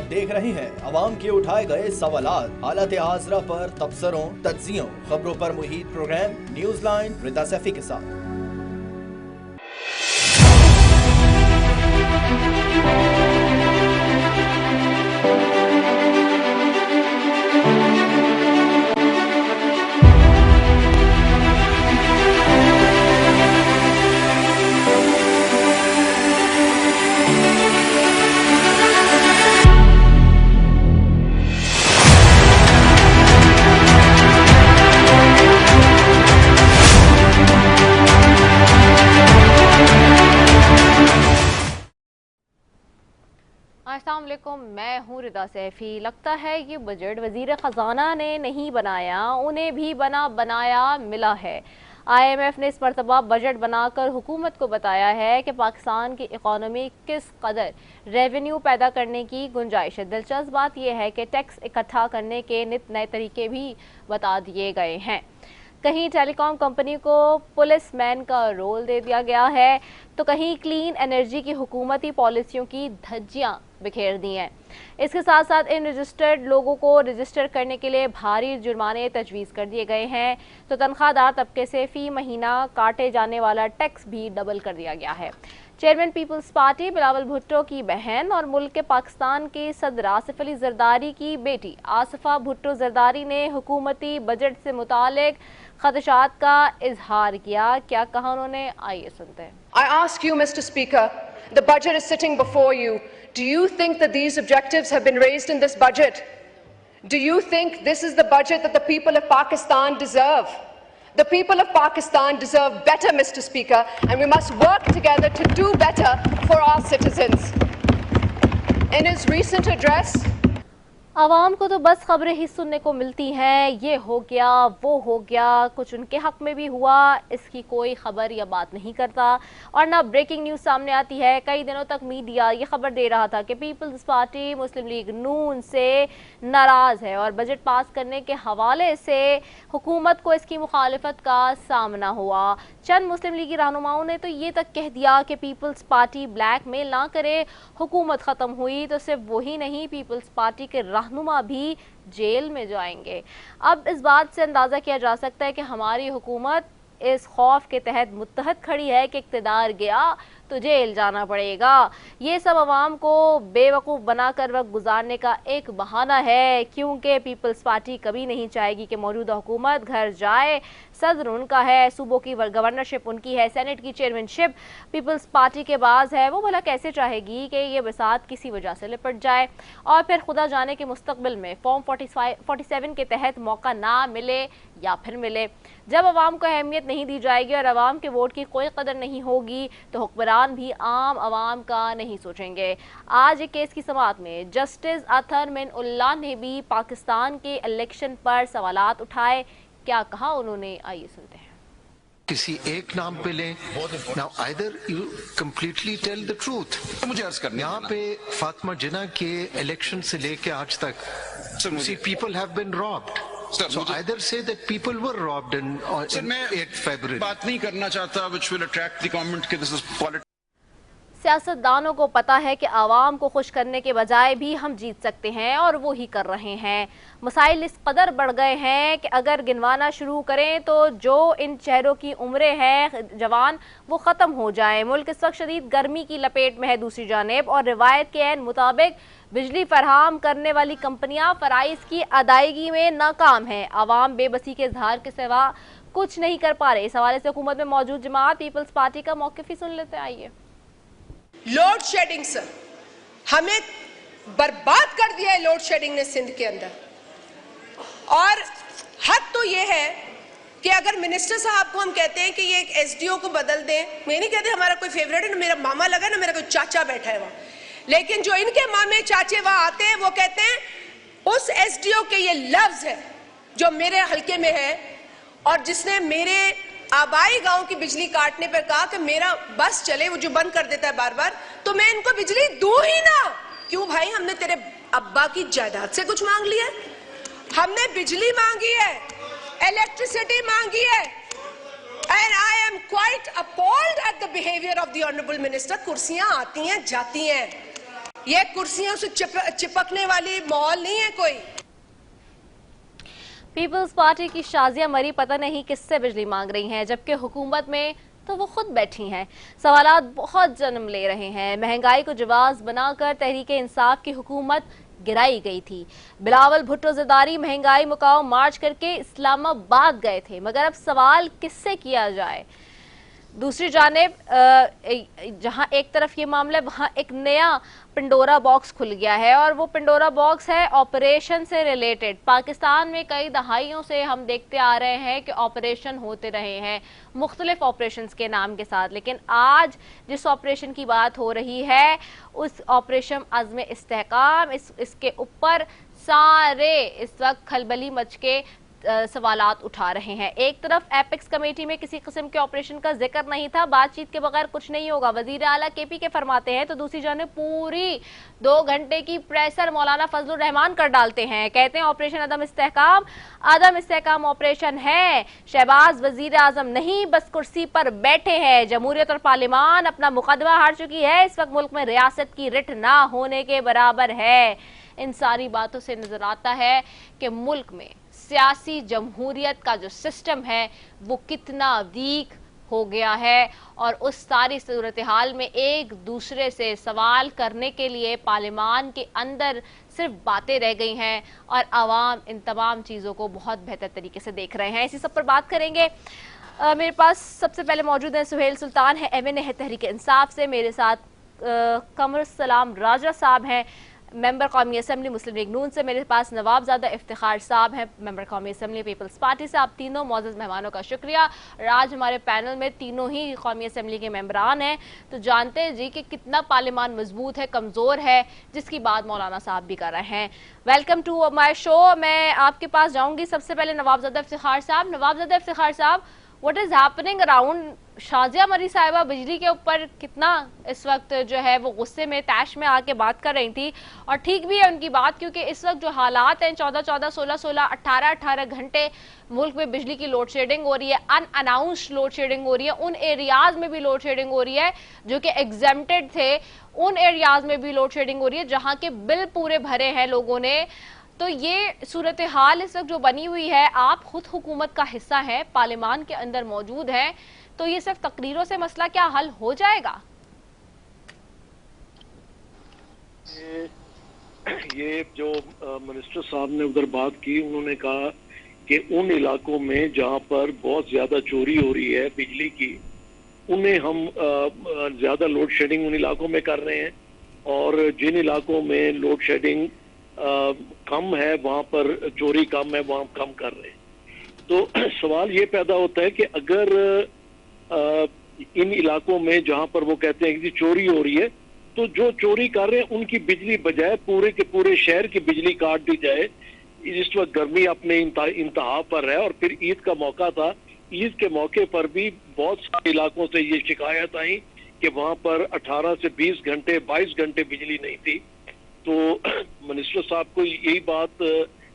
देख रहे हैं अवाम के उठाए गए सवालात, हालत हाजरा पर तबसरों, तज्जियों, खबरों पर मुहित प्रोग्राम न्यूज लाइन रिदा सैफी के साथ। अस्सलाम वालेकुम, मैं हूँ रिदा सैफी। लगता है ये बजट वजीर ख़जाना ने नहीं बनाया, उन्हें भी बनाया मिला है। IMF ने इस मरतबा बजट बनाकर हुकूमत को बताया है कि पाकिस्तान की इकॉनमी किस कदर रेवेन्यू पैदा करने की गुंजाइश है। दिलचस्प बात यह है कि टैक्स इकट्ठा करने के नित नए तरीके भी बता दिए गए हैं। कहीं टेलीकॉम कंपनी को पुलिसमैन का रोल दे दिया गया है तो कहीं क्लीन एनर्जी की हुकूमती पॉलिसियों की धज्जियां बिखेर दी हैं। इसके साथ साथ इन रजिस्टर्ड लोगों को रजिस्टर करने के लिए भारी जुर्माने तजवीज़ कर दिए गए हैं तो तनख्वाहदार तबके से फ़ी महीना काटे जाने वाला टैक्स भी डबल कर दिया गया है। चेयरमैन पीपल्स पार्टी बिलावल भुट्टो की बहन और मुल्क के पाकिस्तान के सदर आसिफ अली जरदारी की बेटी आसिफा भुट्टो जरदारी ने हुकूमती बजट से मुतालिक खदशात का इजहार किया। क्या कहा उन्होंने, आइए सुनते हैं। I ask you, Mr. Speaker, the budget is sitting before you. Do you think that these objectives have been raised in this budget? Do you think this is the budget that the people of Pakistan deserve? The people of Pakistan deserve better, Mr. Speaker, and we must work together to do better for our citizens. In his recent address, आवाम को तो बस खबरें ही सुनने को मिलती हैं, ये हो गया वो हो गया, कुछ उनके हक में भी हुआ, इसकी कोई खबर या बात नहीं करता और ना ब्रेकिंग न्यूज़ सामने आती है। कई दिनों तक मीडिया ये खबर दे रहा था कि पीपल्स पार्टी मुस्लिम लीग नून से नाराज़ है और बजट पास करने के हवाले से हुकूमत को इसकी मुखालिफत का सामना हुआ। चंद मुस्लिम लीगी रहनुमाओं ने तो ये तक कह दिया कि पीपल्स पार्टी ब्लैक मेल ना करे, हुकूमत ख़त्म हुई तो सिर्फ वही नहीं, पीपल्स पार्टी के रहनुमा भी जेल में जाएंगे। अब इस बात से अंदाज़ा किया जा सकता है कि हमारी हुकूमत इस खौफ के तहत मुत्तहद खड़ी है कि इक़्तिदार गया तो जेल जाना पड़ेगा। ये सब अवाम को बेवकूफ़ बनाकर वक्त गुजारने का एक बहाना है, क्योंकि पीपल्स पार्टी कभी नहीं चाहेगी कि मौजूदा हुकूमत घर जाए। सदर उनका है, सूबों की गवर्नरशिप उनकी है, सेनेट की चेयरमैनशिप पीपल्स पार्टी के पास है। वो भला कैसे चाहेगी कि ये बसात किसी वजह से लिपट जाए और फिर खुदा जाने के मुस्तकबिल में फॉर्म 47 के तहत मौका ना मिले या फिर मिले। जब अवाम को अहमियत नहीं दी जाएगी और अवाम के वोट की कोई कदर नहीं होगी तो हुक्मरान भी आम अवाम का नहीं सोचेंगे। आज एक केस की समाअत में जस्टिस अतहर मिन उल्लाह ने भी पाकिस्तान के इलेक्शन पर सवालात उठाए। क्या कहा उन्होंने, आइए सुनते हैं। किसी एक नाम पे लें, now either you completely tell the truth. मुझे अर्ज करने यहाँ पे फातिमा जिन्ना के इलेक्शन से लेके आज तक people have been robbed. So either say that people were robbed in 8 February. बात नहीं करना चाहता which will attract the comment कि this is politics. सियासतदानों को पता है कि आवाम को खुश करने के बजाय भी हम जीत सकते हैं और वो ही कर रहे हैं। मसाइल इस कदर बढ़ गए हैं कि अगर गिनवाना शुरू करें तो जो इन चेहरों की उम्रें हैं जवान वो ख़त्म हो जाएं। मुल्क इस वक्त शदीद गर्मी की लपेट में है दूसरी जानिब और रिवायत के ऐन मुताबिक बिजली फराहम करने वाली कंपनियां फ़राइज़ की अदायगी में नाकाम हैं। आवाम बेबसी के इजहार के सिवा कुछ नहीं कर पा रहे। इस हवाले से हुकूमत में मौजूद जमात पीपल्स पार्टी का मौक़िफ़ ही सुन लेते हैं, आइए। लोड शेडिंग सर, हमें बर्बाद कर दिया है लोड शेडिंग ने सिंध के अंदर। और हद तो ये है कि अगर मिनिस्टर साहब को हम कहते हैं कि ये एक SDO को बदल दें, मैं नहीं कहते हमारा कोई फेवरेट है, ना मेरा मामा लगा ना मेरा कोई चाचा बैठा है वहाँ, लेकिन जो इनके मामे चाचे वहां आते हैं वो कहते हैं उस SDO के ये लफ्ज है जो मेरे हल्के में है और जिसने मेरे आबाई गांव की बिजली काटने पर कहा कि मेरा बस चले, वो जो बंद कर देता है बार बार, तो मैं इनको बिजली दूं ही ना। क्यों भाई, हमने तेरे अब्बा की जायदाद से कुछ मांग लिया? हमने बिजली मांगी है, इलेक्ट्रिसिटी मांगी है। And I am quite appalled at the behavior of the honorable minister. कुर्सियां आती हैं जाती हैं, ये कुर्सियों से चिपकने वाली माहौल नहीं है कोई। पीपल्स पार्टी की शाजिया मरी पता नहीं किससे बिजली मांग रही हैं, जबकि हुकूमत में तो वो खुद बैठी हैं। सवालात बहुत जन्म ले रहे हैं। महंगाई को जवाब बनाकर तहरीक इंसाफ की हुकूमत गिराई गई थी। बिलावल भुट्टो ज़रदारी महंगाई मुकाओ मार्च करके इस्लामाबाद गए थे, मगर अब सवाल किससे किया जाए। दूसरी जानिब जहां एक तरफ ये मामला है, वहां एक नया पिंडोरा बॉक्स खुल गया है, और वो पिंडोरा बॉक्स है ऑपरेशन से रिलेटेड। पाकिस्तान में कई दहाइयों से हम देखते आ रहे हैं कि ऑपरेशन होते रहे हैं मुख्तलिफ ऑपरेशंस के नाम के साथ, लेकिन आज जिस ऑपरेशन की बात हो रही है उस ऑपरेशन अज़्म इस्तेहकाम, इसके ऊपर सारे इस वक्त खलबली मच के सवालात उठा रहे हैं। एक तरफ एपेक्स कमेटी में किसी किस्म के ऑपरेशन का जिक्र नहीं था, बातचीत के बगैर कुछ नहीं होगा, वजीर आला केपी के फरमाते हैं, तो दूसरी जानिब पूरी 2 घंटे की प्रेसर मौलाना फजलुर रहमान कर डालते हैं। कहते हैं ऑपरेशन अदम इस्तेहकाम ऑपरेशन है, शहबाज वजीर आजम नहीं बस कुर्सी पर बैठे हैं। जमहूरियत और पार्लियामान अपना मुकदमा हार चुकी है, इस वक्त मुल्क में रियासत की रिट ना होने के बराबर है। इन सारी बातों से नजर आता है कि मुल्क में सियासी जमहूरियत का जो सिस्टम है वो कितना वीक हो गया है, और उस सारी सूरत हाल में एक दूसरे से सवाल करने के लिए पार्लियामान के अंदर सिर्फ बातें रह गई हैं और आवाम इन तमाम चीज़ों को बहुत बेहतर तरीके से देख रहे हैं। इसी सब पर बात करेंगे। मेरे पास सबसे पहले मौजूद है सुहेल सुल्तान है, MNA है तहरीक इंसाफ से। मेरे साथ कमर सलाम राजा साहब हैं, मेंबर कौमी असम्बली मुस्लिम लीग नून से। मेरे पास नवाबजादा इफ्तिखार साहब हैं, मेंबर कौमी असम्बली पीपल्स पार्टी से। आप तीनों मौजूद मेहमानों का शुक्रिया। और आज हमारे पैनल में तीनों ही कौमी असम्बली के मेंबरान हैं, तो जानते हैं जी कि कितना पार्लियामान मजबूत है, कमज़ोर है, जिसकी बात मौलाना साहब भी कर रहे हैं। Welcome to my show. मैं आपके पास जाऊँगी। सबसे पहले नवाबजादा इफ्तिखार साहब। नवाबजादा इफ्तिखार साहब, what is happening around? Shazia मरी साहिबा बिजली के ऊपर कितना इस वक्त जो है वो गुस्से में तैश में आके बात कर रही थी, और ठीक भी है उनकी बात, क्योंकि इस वक्त जो हालात हैं 14-14, 16-16, 18-18 घंटे मुल्क में बिजली की लोड शेडिंग हो रही है, अनअनाउंस्ड लोड शेडिंग हो रही है। उन एरियाज में भी लोड शेडिंग हो रही है जो कि एग्जेम्प्टेड थे, उन एरियाज में भी लोड शेडिंग हो रही है जहाँ के बिल पूरे भरे हैं लोगों ने। तो ये सूरत हाल इस वक्त जो बनी हुई है, आप खुद हुकूमत का हिस्सा हैं, पार्लियामान के अंदर मौजूद हैं, तो ये सिर्फ तकरीरों से मसला क्या हल हो जाएगा? ये जो मिनिस्टर साहब ने उधर बात की, उन्होंने कहा कि उन इलाकों में जहां पर बहुत ज्यादा चोरी हो रही है बिजली की, उन्हें हम ज्यादा लोड शेडिंग उन इलाकों में कर रहे हैं, और जिन इलाकों में लोड शेडिंग कम है वहां पर चोरी कम है, वहां कम कर रहे हैं। तो सवाल ये पैदा होता है कि अगर इन इलाकों में जहां पर वो कहते हैं कि चोरी हो रही है, तो जो चोरी कर रहे हैं उनकी बिजली बजाय पूरे के पूरे शहर की बिजली काट दी जाए। इस वक्त गर्मी अपने इंतहा पर है, और फिर ईद का मौका था, ईद के मौके पर भी बहुत सारे इलाकों से ये शिकायत आई कि वहां पर 18 से 20 घंटे 22 घंटे बिजली नहीं थी। तो मिनिस्टर साहब को यही बात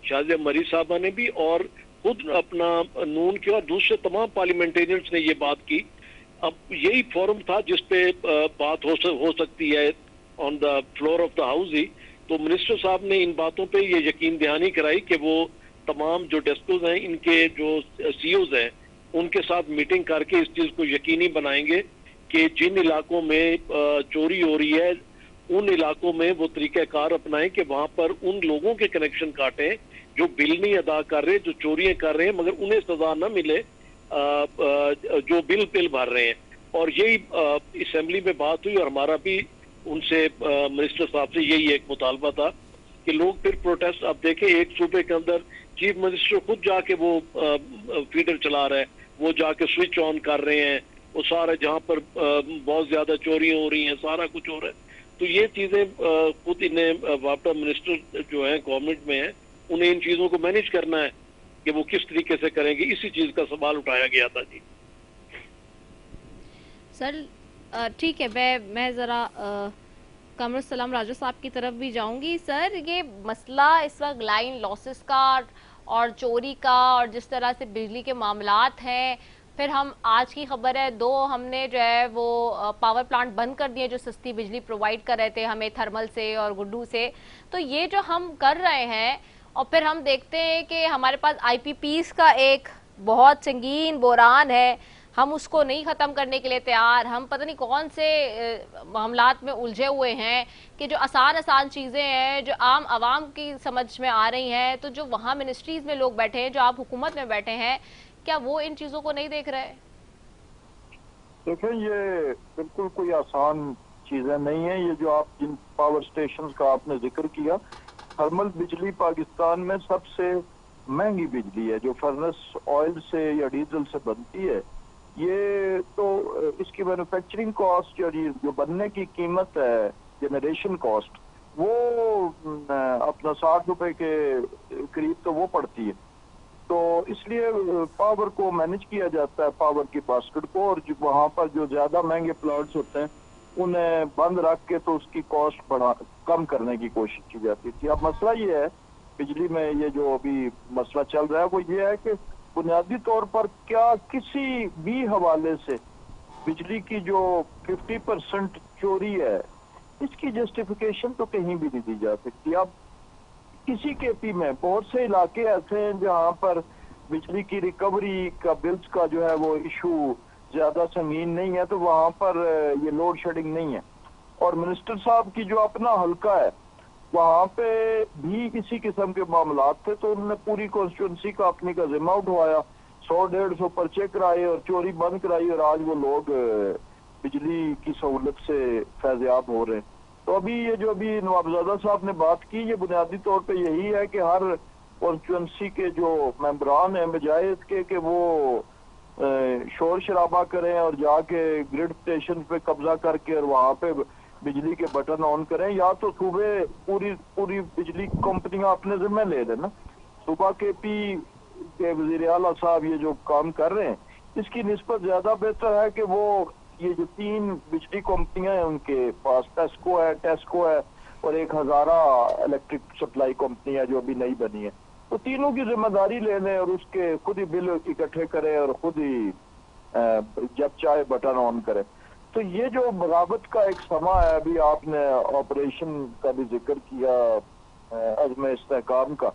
शाजिया मरी साहबा ने भी, और खुद अपना नून के और दूसरे तमाम पार्लियामेंटेरियंस ने ये बात की। अब यही फोरम था जिसपे बात हो सकती है on the floor of the house ही। तो मिनिस्टर साहब ने इन बातों पे ये यकीन दहानी कराई कि वो तमाम जो डेस्कोज हैं, इनके जो सीईओज हैं, उनके साथ मीटिंग करके इस चीज को यकीनी बनाएंगे कि जिन इलाकों में चोरी हो रही है, उन इलाकों में वो तरीकाकार अपनाएं कि वहां पर उन लोगों के कनेक्शन काटें जो बिल नहीं अदा कर रहे, जो चोरियां कर रहे हैं, मगर उन्हें सजा न मिले जो बिल भर रहे हैं। और यही असेंबली में बात हुई, और हमारा भी उनसे मिनिस्टर साहब से यही एक मुतालबा था कि लोग फिर प्रोटेस्ट। अब देखें, एक सूबे के अंदर चीफ मिनिस्टर खुद जाके वो फीडर चला रहा है, वो जाके स्विच ऑन कर रहे हैं, वो सारा जहाँ पर बहुत ज्यादा चोरी हो रही है, सारा कुछ हो रहा है। तो ये चीजें खुद इन्हें वापटा मिनिस्टर जो है गवर्नमेंट में है, उन्हें इन चीजों को मैनेज करना है कि वो किस तरीके से करेंगे। इसी चीज का सवाल उठाया गया था जी। सर ठीक है, मैं जरा कमर सलाम राजा साहब की तरफ भी जाऊंगी। सर, ये मसला इस वक्त लाइन लॉसेस का और चोरी का, और जिस तरह से बिजली के मामलात हैं, फिर हम आज की खबर है 2 हमने जो है वो पावर प्लांट बंद कर दिए जो सस्ती बिजली प्रोवाइड कर रहे थे हमें थर्मल से और गुड्डू से। तो ये जो हम कर रहे हैं और फिर हम देखते हैं कि हमारे पास आईपीपीस का एक बहुत संगीन बोरान है, हम उसको नहीं ख़त्म करने के लिए तैयार। हम पता नहीं कौन से मामलात में उलझे हुए हैं कि जो आसान चीज़ें हैं जो आम आवाम की समझ में आ रही हैं, तो जो वहाँ मिनिस्ट्रीज़ में लोग बैठे हैं, जो आप हुकूमत में बैठे हैं, क्या वो इन चीज़ों को नहीं देख रहे? देखें, ये बिल्कुल कोई आसान चीज़ें नहीं है। ये जो आप जिन पावर स्टेशन का आपने जिक्र किया, थर्मल बिजली पाकिस्तान में सबसे महंगी बिजली है जो फर्नेस ऑयल से या डीजल से बनती है। ये तो इसकी मैन्युफैक्चरिंग कॉस्ट और ये जो बनने की कीमत है जनरेशन कॉस्ट, वो अपना 60 रुपए के करीब तो वो पड़ती है। तो इसलिए पावर को मैनेज किया जाता है, पावर की बास्केट को, और जो वहाँ पर जो ज्यादा महंगे प्लांट्स होते हैं उन्हें बंद रख के तो उसकी कॉस्ट कम करने की कोशिश की जाती थी। अब मसला ये है बिजली में, ये जो अभी मसला चल रहा है वो ये है कि बुनियादी तौर पर क्या किसी भी हवाले से बिजली की जो 50% चोरी है इसकी जस्टिफिकेशन तो कहीं भी नहीं दी जा सकती। अब किसी केपी में बहुत से इलाके ऐसे हैं जहां पर बिजली की रिकवरी का बिल्स का जो है वो इशू ज्यादा संगीन नहीं है, तो वहां पर ये लोड शेडिंग नहीं है। और मिनिस्टर साहब की जो अपना हल्का है वहां पे भी इसी किस्म के मामलात थे, तो उन्होंने पूरी कॉन्स्टिट्यूंसी का अपनी का जिम्मा उठवाया, 100-150 पर्चे कराए और चोरी बंद कराई, और आज वो लोग बिजली की सहूलत से फैज़याब हो रहे हैं। तो अभी ये जो अभी नवाबजादा साहब ने बात की, ये बुनियादी तौर पे यही है कि हर कॉन्स्टिट्यूंसी के जो मेंबरान हैं, बजाय इसके कि वो शोर शराबा करें और जाके ग्रिड स्टेशन पे कब्जा करके और वहां पे बिजली के बटन ऑन करें, या तो सुबह पूरी बिजली कंपनियां अपने जिम्मे ले लेना। सुबह केपी के वजीर आला साहब ये जो काम कर रहे हैं इसकी निस्बत ज्यादा बेहतर है कि वो ये जो 3 बिजली कंपनियां हैं उनके पास, टेस्को है और एक हजारा इलेक्ट्रिक सप्लाई कंपनी है जो अभी नई बनी है, तो तीनों की जिम्मेदारी ले लें और उसके खुद ही बिल इकट्ठे करें और खुद ही जब चाहे बटन ऑन करें। तो ये जो बगावत का एक समा है, अभी आपने ऑपरेशन का भी जिक्र किया अज़्म इस्तेहकाम का,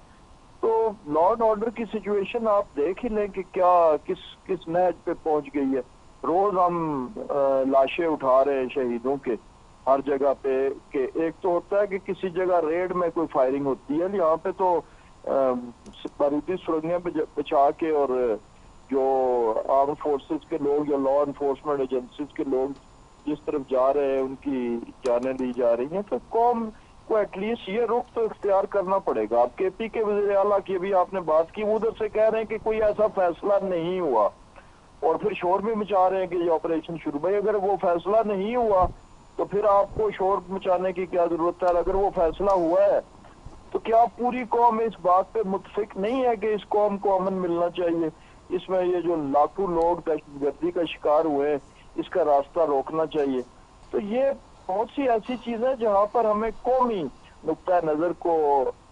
तो लॉ एंड ऑर्डर की सिचुएशन आप देख ही लें कि क्या किस नहज पे पहुंच गई है। रोज हम लाशें उठा रहे हैं शहीदों के हर जगह पे, कि एक तो होता है कि किसी जगह रेड में कोई फायरिंग होती है, यहाँ पे तो बारूदी सुरंगें बचा के और जो आर्म फोर्सेस के लोग या लॉ एनफोर्समेंट एजेंसीज के लोग जिस तरफ जा रहे हैं उनकी जानें ली जा रही हैं, तो कौम को एटलीस्ट ये रुख तो इख्तियार करना पड़ेगा। अब केपी के वज़ीर आला की भी आपने बात की, उधर से कह रहे हैं कि कोई ऐसा फैसला नहीं हुआ और फिर शोर भी मचा रहे हैं कि ये ऑपरेशन शुरू। भाई अगर वो फैसला नहीं हुआ तो फिर आपको शोर मचाने की क्या जरूरत है? अगर वो फैसला हुआ है तो क्या पूरी कौम इस बात पे मुत्फिक नहीं है कि इस कौम को अमन मिलना चाहिए? इसमें ये जो लाखों लोग दहशतगर्दी का शिकार हुए हैं इसका रास्ता रोकना चाहिए। तो ये बहुत सी ऐसी चीजें जहां पर हमें कौमी नुक्ता नजर को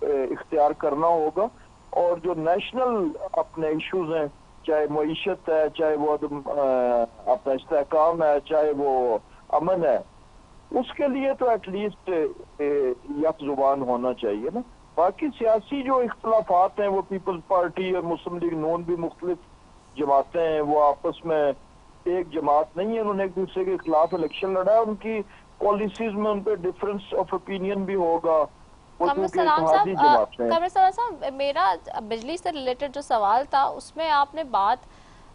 इख्तियार करना होगा, और जो नेशनल अपने इश्यूज हैं, चाहे मईशत है, चाहे वो अपना इस्तेहकाम है, चाहे वो अमन है, उसके लिए तो एटलीस्ट यक जुबान होना चाहिए ना। बाकी सियासी जो इख्तलाफात हैं वो पीपल्स पार्टी और मुस्लिम लीग नून भी मुख्तलिफ जमातें हैं, वो आपस में एक जमात नहीं है, उन्होंने एक दूसरे के खिलाफ इलेक्शन लड़ा है, उनकी पॉलिसीज में उन पर डिफरेंस ऑफ ओपिनियन भी होगा। कमर सलाम साहब, मेरा बिजली से रिलेटेड जो सवाल था उसमें आपने बात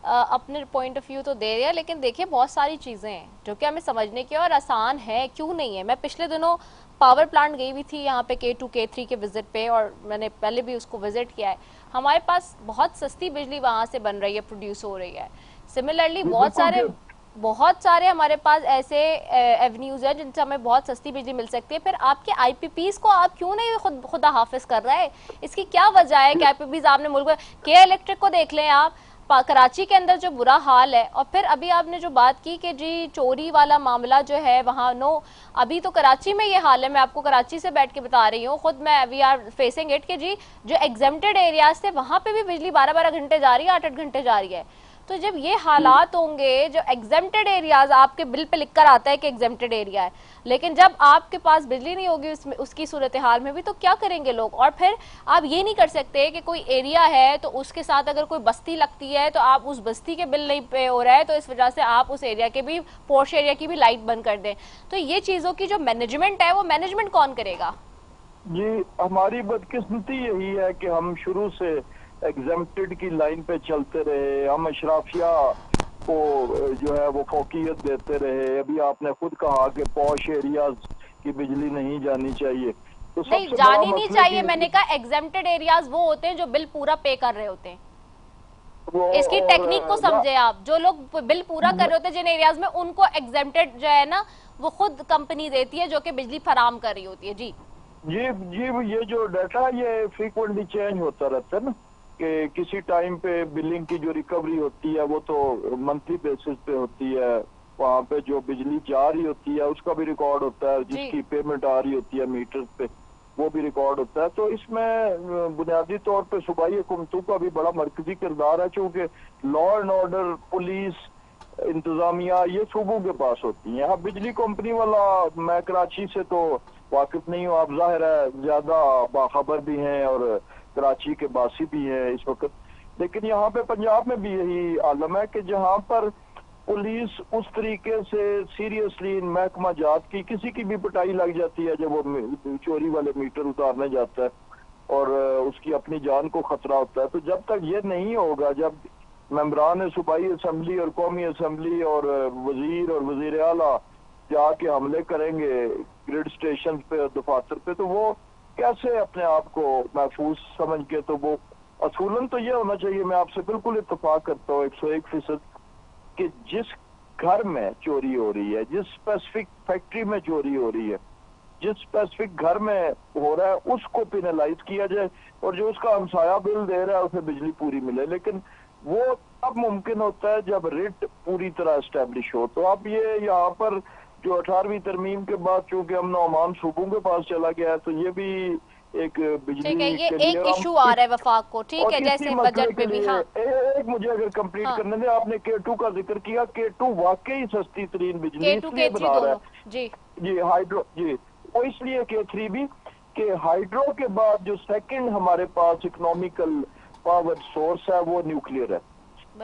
अपने पॉइंट ऑफ व्यू तो दे दिया, लेकिन देखिए बहुत सारी चीज़ें हैं जो कि हमें समझने की और आसान है, क्यों नहीं है। मैं पिछले दिनों पावर प्लांट गई हुई थी यहाँ पे K2 K3 के विजिट पे, और मैंने पहले भी उसको विजिट किया है। हमारे पास बहुत सस्ती बिजली वहाँ से बन रही है, प्रोड्यूस हो रही है। सिमिलरली बहुत सारे हमारे पास ऐसे एवेन्यूज हैं जिनसे हमें बहुत सस्ती बिजली मिल सकती है। फिर आपके आईपीपीज को आप क्यों नहीं खुदा हाफिज कर रहे हैं? इसकी क्या वजह है कि आईपीपीज आपने मुल्क के इलेक्ट्रिक को देख लें आप, कराची के अंदर जो बुरा हाल है, और फिर अभी आपने जो बात की कि जी चोरी वाला मामला जो है वहाँ अभी तो कराची में ये हाल है। मैं आपको कराची से बैठ के बता रही हूँ, खुद मैं वी आर फेसिंग इट कि जी जो एग्जेम्प्टेड एरियाज थे वहाँ पे भी बिजली 12-12 घंटे जा रही है, 8-8 घंटे जा रही है। तो जब ये हालात होंगे, जो एग्जेम्प्टेड एरियाज आपके बिल पे लिखकर आता है कि एग्जेम्प्टेड एरिया है, लेकिन जब आपके पास बिजली नहीं होगी उसमें, उसकी सूरत हाल में भी तो क्या करेंगे लोग? और फिर आप ये नहीं कर सकते कि कोई एरिया है तो उसके साथ अगर कोई बस्ती लगती है तो आप उस बस्ती के बिल नहीं पे हो रहा है तो इस वजह से आप उस एरिया के भी, पोर्श एरिया की भी लाइट बंद कर दें। तो ये चीजों की जो मैनेजमेंट है वो मैनेजमेंट कौन करेगा? जी, हमारी बदकिस्मती यही है कि हम शुरू से एग्जेम्प्टेड की लाइन पे चलते रहे, हम अशराफिया को जो है वो फौकियत देते रहे। अभी आपने खुद कहा कि पॉश एरियाज की बिजली नहीं जानी चाहिए, तो नहीं जानी नहीं चाहिए। मैंने कहा एग्जेम्प्टेड एरियाज वो होते हैं जो बिल पूरा पे कर रहे होते हैं। इसकी टेक्निक को समझे आप, जो लोग बिल पूरा कर रहे होते हैं जिन एरियाज में, उनको एग्जेम्प्टेड जो है ना वो खुद कंपनी देती है जो कि बिजली फराम कर रही होती है। जी जी, ये जो डाटा ये फ्रीक्वेंटली चेंज होता रहता है ना, कि किसी टाइम पे बिलिंग की जो रिकवरी होती है वो तो मंथली बेसिस पे होती है, वहाँ पे जो बिजली जा रही होती है उसका भी रिकॉर्ड होता है, जिसकी पेमेंट आ रही होती है मीटर पे वो भी रिकॉर्ड होता है। तो इसमें बुनियादी तौर पे सूबाई हुकूमतों का भी बड़ा मरकजी किरदार है, चूँकि लॉ एंड ऑर्डर, पुलिस, इंतजामिया ये सूबों के पास होती है। अब बिजली कंपनी वाला, मैं कराची से तो वाकिफ नहीं हूँ, आप जाहिर है ज्यादा बाखबर भी हैं और कराची के बासी भी हैं इस वक्त, लेकिन यहाँ पे पंजाब में भी यही आलम है कि जहाँ पर पुलिस उस तरीके से सीरियसली इन महकमा जात की, किसी की भी पिटाई लग जाती है जब वो चोरी वाले मीटर उतारने जाता है और उसकी अपनी जान को खतरा होता है, तो जब तक ये नहीं होगा, जब मेंबरान सूबाई असम्बली और कौमी असम्बली और वजीर और वजीर आला जाके हमले करेंगे ग्रिड स्टेशन पे, दफातर पे, तो वो कैसे अपने आप को महफूज समझ के, तो वो असूलन तो ये होना चाहिए, मैं आपसे बिल्कुल इत्तेफाक करता हूँ 101%, कि जिस घर में चोरी हो रही है, जिस स्पेसिफिक फैक्ट्री में चोरी हो रही है, जिस स्पेसिफिक घर में हो रहा है उसको पेनलाइज किया जाए और जो उसका हमसाया बिल दे रहा है उसे बिजली पूरी मिले। लेकिन वो तब मुमकिन होता है जब रिट पूरी तरह एस्टेब्लिश हो। तो अब ये यहाँ पर जो 18वीं तरमीम के बाद चूंकि अमन अमान सूबों के पास चला गया है, तो ये भी एक बिजली, ठीक है, ये एक इशू आ रहा है वफाक को, ठीक है, जैसे बजट पे भी। हाँ, एक मुझे अगर कंप्लीट करने दे, आपने K2 का जिक्र किया, K2 वाकई सस्ती तरीन बिजली इसलिए बना रहा है जी हाइड्रो, जी वो इसलिए K3 भी, कि हाइड्रो के बाद जो सेकंड हमारे पास इकोनॉमिकल पावर सोर्स है वो न्यूक्लियर है।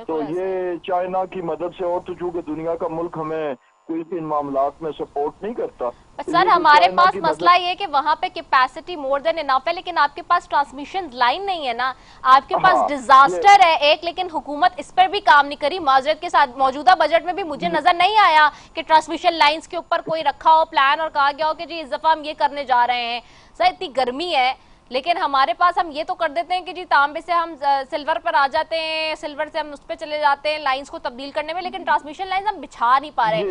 तो ये चाइना की मदद से, और तो चूंकि दुनिया का मुल्क हमें कोई इन मामलात में सपोर्ट नहीं करता। सर हमारे पास मसला ये है कि वहाँ पे कैपेसिटी मोर देन इनफ है, लेकिन आपके पास ट्रांसमिशन लाइन नहीं है ना, आपके पास डिजास्टर है एक, लेकिन हुकूमत इस पर भी काम नहीं करी। माजरत के साथ मौजूदा बजट में भी मुझे नजर नहीं आया कि ट्रांसमिशन लाइंस के ऊपर कोई रखा हो प्लान और कहा गया हो कि जी इस दफा हम ये करने जा रहे हैं। सर इतनी गर्मी है, लेकिन हमारे पास हम ये तो कर देते हैं कि जी तांबे से हम सिल्वर पर आ जाते हैं, सिल्वर से हम उस पर चले जाते हैं लाइंस को तब्दील करने में, लेकिन ट्रांसमिशन लाइंस हम बिछा नहीं पा रहे।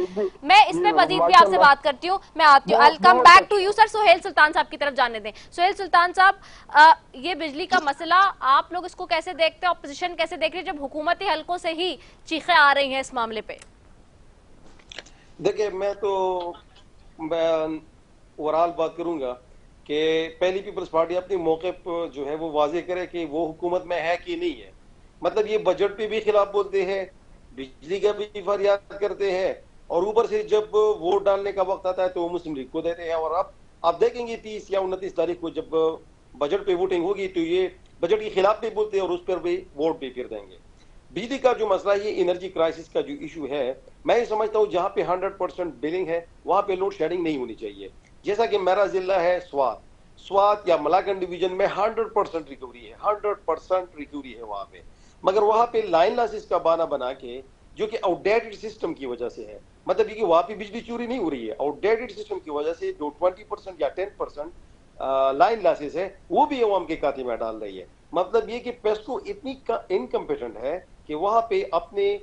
मैं इस पे मजीद भी आपसे बात करती हूँ, मैं आती हूँ। I come back to you sir. Suhail Sultan Sahab की तरफ जाने दें। सुहेल सुल्तान साहब, ये बिजली का मसला आप लोग इसको कैसे देखते हैं, ऑपोजिशन कैसे देख रही है जब हुकूमती हलकों से ही चीखें आ रही हैं इस मामले पे? देखिए, मैं ओवरऑल बात करूंगा कि पहली पीपल्स पार्टी अपनी मौक़िफ़ जो है वो वाजे करे कि वो हुकूमत में है कि नहीं है। मतलब ये बजट पे भी खिलाफ बोलते हैं, बिजली का भी फरियाद करते हैं, और ऊपर से जब वोट डालने का वक्त आता है तो वो मुस्लिम लीग को देते हैं। और अब आप देखेंगे 30 या 29 तारीख को जब बजट पे वोटिंग होगी तो ये बजट के खिलाफ भी बोलते हैं और उस पर भी वोट भी फिर देंगे। बिजली का जो मसला है, ये एनर्जी क्राइसिस का जो इशू है, मैं ये समझता हूँ जहाँ पे 100% बिलिंग है वहाँ पे लोड शेडिंग नहीं होनी चाहिए। जैसा कि मेरा जिला है स्वात या मलाकन डिवीजन में 100% रिकवरी है, 100% रिकवरी है वहां पे, मगर वहां पे लाइन लॉसेस का बहाना बना के, जो कि आउटडेटेड सिस्टम की वजह से है, मतलब ये कि वहां पे बिजली चोरी नहीं हो रही है, आउटडेटेड सिस्टम की वजह से जो 20% या 10% लाइन लॉसेस है वो भी अवाम के खाते में डाल रही है। मतलब ये कि पेस्को इतनी इनकम्पिटेंट है कि वहां पे अपनी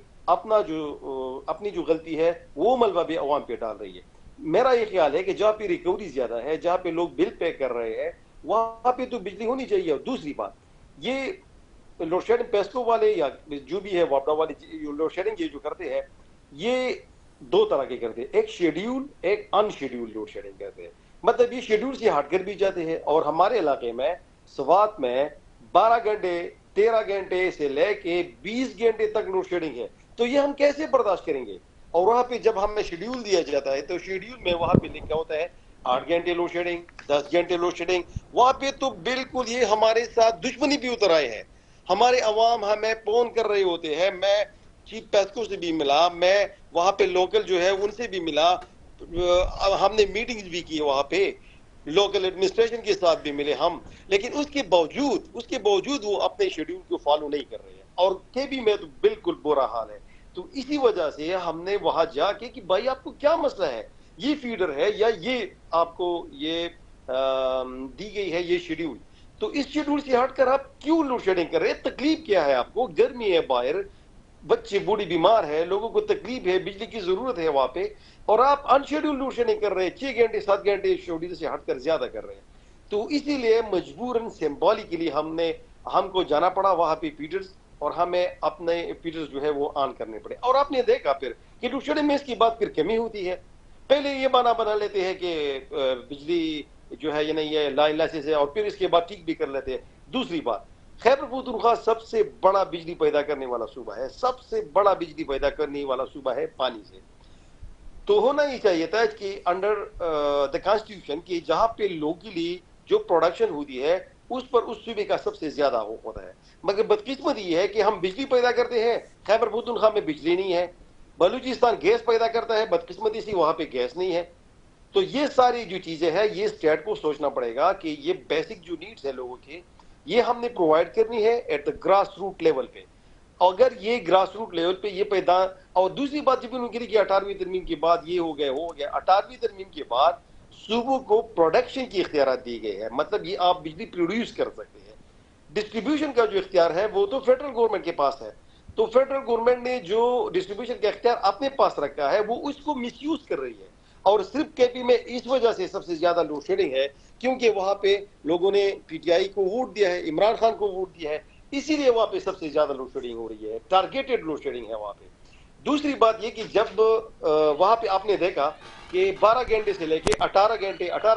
जो गलती है वो मलबा भी अवाम पे डाल रही है। मेरा ये ख्याल है कि जहाँ पे रिकवरी ज्यादा है, जहाँ पे लोग बिल पे कर रहे हैं, वहां पे तो बिजली होनी चाहिए। और दूसरी बात, ये लोड शेडिंग पेस्को वाले या जो भी है वापडा वाले लोड शेडिंग ये जो करते हैं, ये दो तरह के करते हैं, एक शेड्यूल, एक अनशेड्यूल लोड शेडिंग करते हैं। मतलब ये शेड्यूल से हटकर भी जाते हैं। और हमारे इलाके में स्वात में 12 घंटे 13 घंटे से लेके 20 घंटे तक लोड शेडिंग है, तो ये हम कैसे बर्दाश्त करेंगे? और वहां पे जब हमें शेड्यूल दिया जाता है तो शेड्यूल में वहां पे लिखा होता है 8 घंटे लोड शेडिंग, 10 घंटे लोड शेडिंग। वहां पे तो बिल्कुल ये हमारे साथ दुश्मनी भी उतर आए हैं। हमारे अवाम हमें फोन कर रहे होते हैं, मैं चीफ पेस्को से भी मिला, मैं वहां पे लोकल जो है उनसे भी मिला, हमने मीटिंग्स भी की वहां पे, लोकल एडमिनिस्ट्रेशन के साथ भी मिले हम, लेकिन उसके बावजूद वो अपने शेड्यूल को फॉलो नहीं कर रहे हैं। और केबी में तो बिल्कुल बुरा हाल है। तो इसी वजह से हमने वहां जाके कि भाई आपको क्या मसला है, ये फीडर है या ये आपको ये दी गई है ये शेड्यूल, तो इस शेड्यूल से हटकर आप क्यों लोड शेडिंग कर रहे हैं? तकलीफ क्या है आपको? गर्मी है बाहर, बच्चे बूढ़ी बीमार है, लोगों को तकलीफ है, बिजली की जरूरत है वहां पे, और आप अनशेड्यूल लोड शेडिंग कर रहे हैं, 6 घंटे 7 घंटे शेड्यूल से हटकर ज्यादा कर रहे हैं। तो इसीलिए मजबूरन सिंबॉलिकली हमको जाना पड़ा वहां पे फीडर्स, और हमें अपने फीडर्स जो है वो ऑन करने पड़े। और आपने देखा फिर कि लोड शेडिंग में इसकी बात फिर कमी होती है। पहले ये बना लेते हैं कि बिजली जो है ये नहीं है, लाइन लाइसेंस है, और फिर इसके बाद ठीक भी कर लेते हैं। दूसरी बात, खैबर पख्तूनख्वा सबसे बड़ा बिजली पैदा करने वाला सूबा है, सबसे बड़ा बिजली पैदा करने वाला सूबा है पानी से। तो होना ही चाहिए था कि अंडर द कॉन्स्टिट्यूशन कि जहां पे लोकली जो प्रोडक्शन होती है उस पर उस सूबे का सबसे ज्यादा होता है। मगर बदकिस्मती ये है कि हम बिजली पैदा करते हैं, खैबर पख्तूनख्वा में बिजली नहीं है। बलूचिस्तान गैस पैदा करता है, बदकिस्मती से वहां पे गैस नहीं है। तो ये सारी जो चीजें हैं ये स्टेट को सोचना पड़ेगा कि ये बेसिक जो नीड्स है लोगों के, ये हमने प्रोवाइड करनी है at the grass root level पे। अगर ये ग्रास रूट लेवल पे ये पैदा, और दूसरी बात जब उन्होंने की 18वीं तरमीम के बाद ये हो गया 18वीं तरमीम के बाद सूबों को प्रोडक्शन की इख्तियार दी गई है, मतलब ये आप बिजली प्रोड्यूस कर सकते हैं। डिस्ट्रीब्यूशन का जो इख्तियार है वो तो फेडरल गवर्नमेंट के पास है। तो फेडरल गवर्नमेंट ने जो डिस्ट्रीब्यूशन का इख्तियार अपने पास रखा है वो उसको मिसयूज कर रही है। और सिर्फ केपी में इस वजह से सबसे ज्यादा लोड शेडिंग है क्योंकि वहां पे लोगों ने पीटीआई को वोट दिया है, इमरान खान को वोट दिया है, इसीलिए वहां पे सबसे ज्यादा लोड शेडिंग हो रही है, टारगेटेड लोड शेडिंग है वहां पे। दूसरी बात ये कि जब वहां पे आपने देखा कि 12 घंटे से लेके 18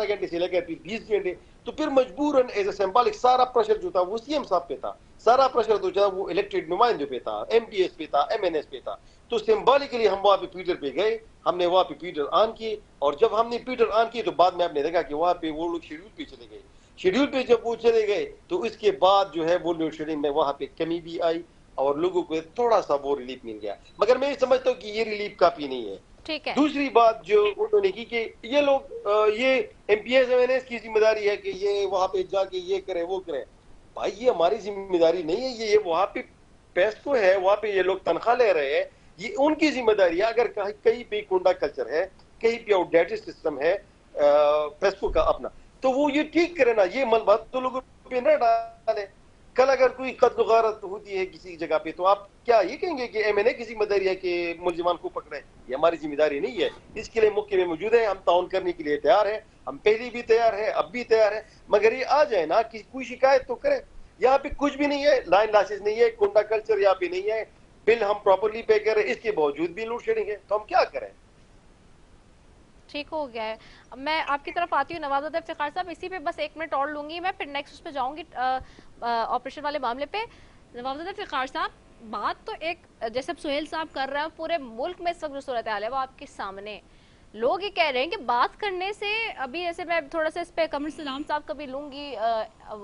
घंटे से लेकर 20 घंटे, तो फिर मजबूरन एज ए सिंबॉलिक सारा प्रेशर जो था वो सीएम साहब पे था, सारा प्रेशर जो था वो इलेक्टेड नुमाइंदों पे था, एमपीएस पे था, एमएनएस पे था। तो सिंबॉलिकली हम वहां पे फीडर पे गए, हमने वहां पे फीडर ऑन किए, और जब हमने फीडर ऑन किए तो बाद में आपने देखा कि वहां पे वो लोग शेड्यूल पे चले गए। शेड्यूल पे जब वो चले गए तो इसके बाद जो है वो लोड शेडिंग में वहां पे कमी भी आई और लोगों को थोड़ा सा वो रिलीफ मिल गया, मगर मैं समझता हूँ कि ये रिलीफ काफी नहीं है। ठीक है। दूसरी बात जो उन्होंने की कि ये लोग ये एमपीएस एमएनएस की जिम्मेदारी है कि ये वहां पे जाके ये करे वो करे। भाई ये हमारी जिम्मेदारी नहीं है, ये वहां पे पेस्को है, वहां पे ये लोग तनख्वाह ले रहे हैं, ये उनकी जिम्मेदारी है। अगर कहीं पे कुंडा कल्चर है, कहीं पे आउटडेटेड सिस्टम है पेस्को का अपना, तो वो ये ठीक करे ना, ये मलबा तो लोगों पे न डाले। कल अगर कोई कत्ल-गारत होती है किसी जगह पे तो आप क्या ये कहेंगे कि एमएनए की जिम्मेदारी है कि मुलजिमान को पकड़े? ये हमारी जिम्मेदारी नहीं है। इसके लिए मौके में मौजूद है, हम ताउन करने के लिए तैयार है, हम पहले भी तैयार है, अब भी तैयार है, मगर ये आ जाए ना कि कोई शिकायत तो करे। यहाँ पे कुछ भी नहीं है, लाइन लाइसेंस नहीं है, कुंडा कल्चर यहाँ पे नहीं है, बिल हम प्रॉपरली पे कर रहे हैं, इसके बावजूद भी लोड शेडिंग है, तो हम क्या करें? ठीक हो गया है। अब मैं आपकी तरफ आती हूँ नवाजुद्दीन इफ्तिखार साहब, इसी पे बस 1 मिनट और लूंगी मैं, फिर नेक्स्ट उस पे जाऊंगी ऑपरेशन वाले मामले पे। नवाजुद्दीन इफ्तिखार साहब, बात तो एक जैसे सुहेल साहब कर रहे हैं, पूरे मुल्क में इस वक्त जो सूरत हाल है वो आपके सामने, लोग ये कह रहे हैं कि बात करने से, अभी जैसे मैं थोड़ा सा इस पे कमर सलाम साहब का भी लूंगी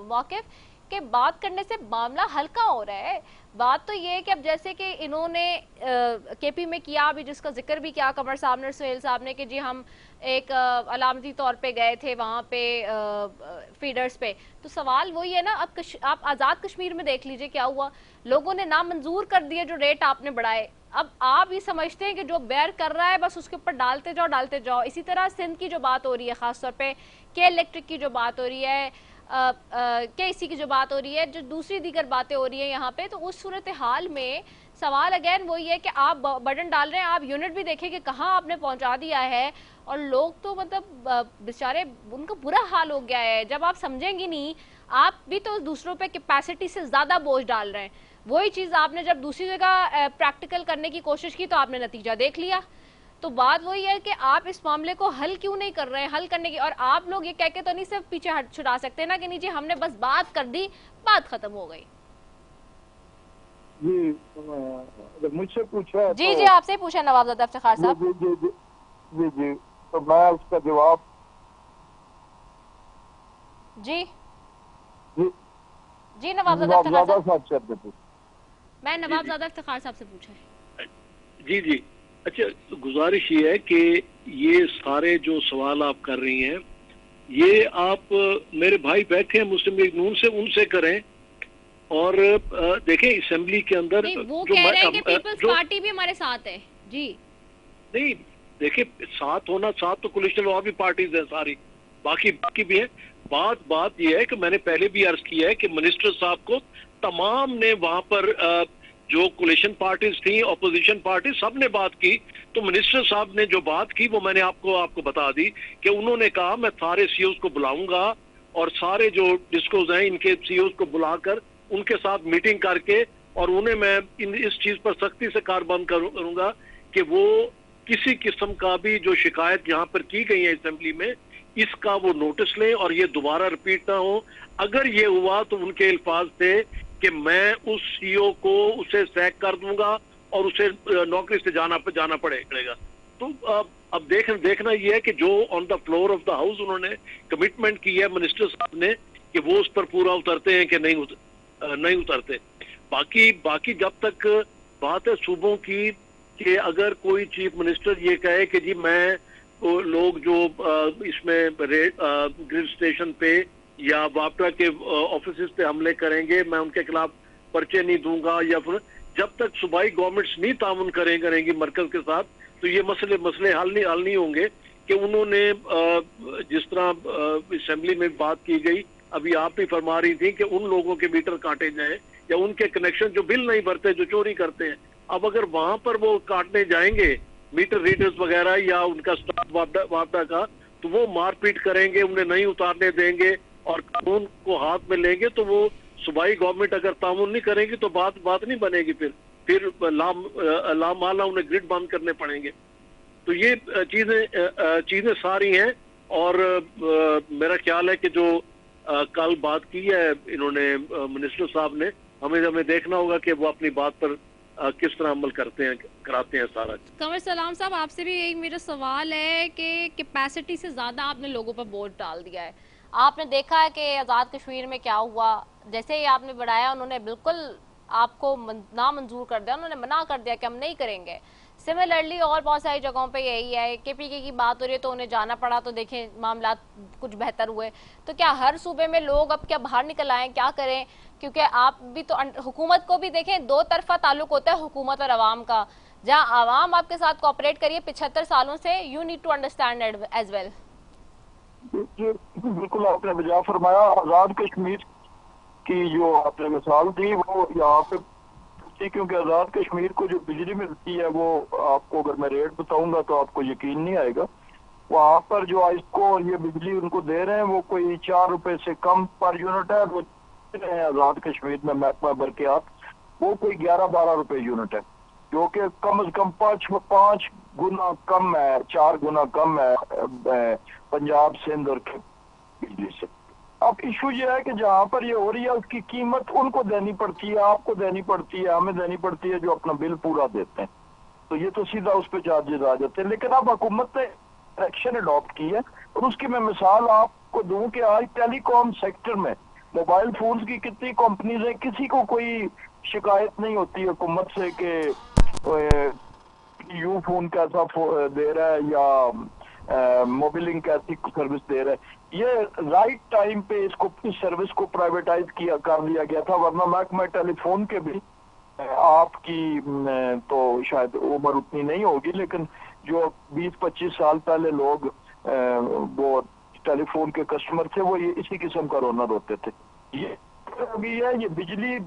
मौक़िफ़, कि बात करने से मामला हल्का हो रहा है। बात तो ये है कि अब जैसे कि इन्होंने केपी में किया, अभी जिसका जिक्र भी किया कमर साहब ने, सुहेल साहब ने, कि जी हम एक अलामती तौर पे गए थे वहाँ पे फीडर्स पे, तो सवाल वही है ना। अब आप आज़ाद कश्मीर में देख लीजिए क्या हुआ, लोगों ने नामंजूर कर दिए जो रेट आपने बढ़ाए। अब आप ये समझते हैं कि जो बेयर कर रहा है बस उसके ऊपर डालते जाओ। इसी तरह सिंध की जो बात हो रही है, खासतौर पे के इलेक्ट्रिक की जो बात हो रही है, केसी की जो बात हो रही है, जो दूसरी दीगर बातें हो रही है यहाँ पे, तो उस सूरत हाल में सवाल अगेन वही है कि आप बटन डाल रहे हैं, आप यूनिट भी देखें कि कहाँ आपने पहुँचा दिया है, और लोग तो मतलब बेचारे उनका बुरा हाल हो गया है। जब आप समझेंगी नहीं, आप भी तो दूसरों पे कैपेसिटी से ज़्यादा बोझ डाल रहे हैं। वही चीज़ आपने जब दूसरी जगह प्रैक्टिकल करने की कोशिश की तो आपने नतीजा देख लिया। तो बात वही है कि आप इस मामले को हल क्यों नहीं कर रहे हैं, हल करने की। और आप लोग ये कह के तो नहीं सिर्फ पीछे हट छुड़ा सकते ना कि नीचे हमने बस बात कर दी, बात खत्म हो गई। जी अगर मुझसे पूछा है जी तो, जी आपसे पूछा नवाबजादा इफ्तिखार साहब। जी जी जी जी जी तो मैं उसका जवाब जी जी जी नवाबजादा इफ्तिखार नवाबजादा साहब, साहब से देते। मैं नवाबजादा इफ्तिखार साहब से पूछा है। जी जी। अच्छा, तो गुजारिश ये है कि ये सारे जो सवाल आप कर रही हैं, ये आप मेरे भाई बैठे हैं मुस्लिम लीग नून से, उनसे करें। और देखें असेंबली के अंदर नहीं, वो जो कह रहे हैं कि पीपल्स पार्टी भी हमारे साथ है। जी नहीं, देखिए साथ होना, साथ तो कोलिशन और भी पार्टीज है सारी, बाकी भी है। बात ये है कि मैंने पहले भी अर्ज किया है कि मिनिस्टर साहब को तमाम ने वहां पर जो कोलिशन पार्टीज थी, ऑपोजिशन पार्टी, सब ने बात की। तो मिनिस्टर साहब ने जो बात की वो मैंने आपको बता दी कि उन्होंने कहा मैं सारे सीईओज को बुलाऊंगा और सारे जो डिस्कोज हैं इनके सीईओज को बुलाकर उनके साथ मीटिंग करके और उन्हें मैं इस चीज पर सख्ती से कारबंद करूंगा कि वो किसी किस्म का भी जो शिकायत यहाँ पर की गई है असेंबली में, इसका वो नोटिस लें और ये दोबारा रिपीट ना हो। अगर ये हुआ तो उनके अल्फाज थे कि मैं उस सीईओ को उसे सैक कर दूंगा और उसे नौकरी से जाना पड़ेगा। तो अब देखना ये है कि जो on the floor of the house उन्होंने कमिटमेंट की है मिनिस्टर साहब ने कि वो उस पर पूरा उतरते हैं कि नहीं उतरते। बाकी जब तक बात है सूबों की कि अगर कोई चीफ मिनिस्टर ये कहे कि जी मैं लोग जो इसमें ग्रिड स्टेशन पे या वापडा के ऑफिस पे हमले करेंगे, मैं उनके खिलाफ पर्चे नहीं दूंगा, या फिर जब तक सूबाई गवर्नमेंट्स नहीं ताउन करेंगी मरकज के साथ, तो ये मसले हल नहीं होंगे। कि उन्होंने जिस तरह असेंबली में बात की गई, अभी आप भी फरमा रही थी कि उन लोगों के मीटर काटे जाए या उनके कनेक्शन जो बिल नहीं भरते, जो चोरी करते हैं, अब अगर वहां पर वो काटने जाएंगे मीटर रीडर्स वगैरह या उनका स्टाफ वापडा का, तो वो मारपीट करेंगे, उन्हें नहीं उतारने देंगे और कानून को हाथ में लेंगे। तो वो सूबाई गवर्नमेंट अगर तामुन नहीं करेगी तो बात नहीं बनेगी। फिर लामाला उन्हें ग्रिड बंद करने पड़ेंगे। तो ये चीजें सारी हैं। और मेरा ख्याल है कि जो कल बात की है इन्होंने मिनिस्टर साहब ने, हमें देखना होगा कि वो अपनी बात पर किस तरह अमल कराते हैं सारा। कमर सलाम साहब, आपसे भी यही मेरा सवाल है कि कैपेसिटी से ज्यादा आपने लोगों पर बोझ डाल दिया है। आपने देखा है कि आज़ाद कश्मीर में क्या हुआ, जैसे ही आपने बढ़ाया उन्होंने बिल्कुल आपको नामंजूर कर दिया, उन्होंने मना कर दिया कि हम नहीं करेंगे। सिमिलरली और बहुत सारी जगहों पे यही है कि पीके की बात हो रही है तो उन्हें जाना पड़ा, तो देखें मामला कुछ बेहतर हुए। तो क्या हर सूबे में लोग अब क्या बाहर निकल आए, क्या करें? क्योंकि आप भी तो हुकूमत को भी देखें, दो तरफा ताल्लुक होता है हुकूमत और अवाम का। जहाँ अवाम आपके साथ कोऑपरेट करिए 75 सालों से, you need to understand as well. बिल्कुल आपने वजह फरमाया। आजाद कश्मीर की जो आपने मिसाल दी वो यहाँ पे, क्योंकि आजाद कश्मीर को जो बिजली मिलती है वो आपको अगर मैं रेट बताऊंगा तो आपको यकीन नहीं आएगा। वहाँ पर जो आइस्को और ये बिजली उनको दे रहे हैं वो कोई 4 रुपए से कम पर यूनिट है। वो आजाद कश्मीर में महकमा बरक़ियात वो कोई 11-12 रुपए यूनिट है, जो कि कम से कम 5 गुना कम है, 4 गुना कम है पंजाब, सिंध और बिजली से। अब इशू ये है कि जहाँ पर ये हो रही है उसकी कीमत उनको देनी पड़ती है, आपको देनी पड़ती है, हमें देनी पड़ती है, जो अपना बिल पूरा देते हैं। तो ये तो सीधा उस पर चार्जेस आ जाते हैं। लेकिन अब हुकूमत ने एक्शन अडॉप्ट की है और उसकी मैं मिसाल आपको दूं कि आज टेलीकॉम सेक्टर में मोबाइल फोन्स की कितनी कंपनीज हैं, किसी को कोई शिकायत नहीं होती हुकूमत से कि यू फोन कैसा दे रहा है या मोबिलिंग कैसी सर्विस दे रहा है। ये राइट टाइम पे इस सर्विस को प्राइवेटाइज कर दिया गया था, वरना महकमा टेलीफोन के भी आपकी तो शायद उम्र उतनी नहीं होगी, लेकिन जो 20-25 साल पहले लोग वो टेलीफोन के कस्टमर थे वो ये इसी किस्म का रोना रोते थे। ये अभी है, ये बिजली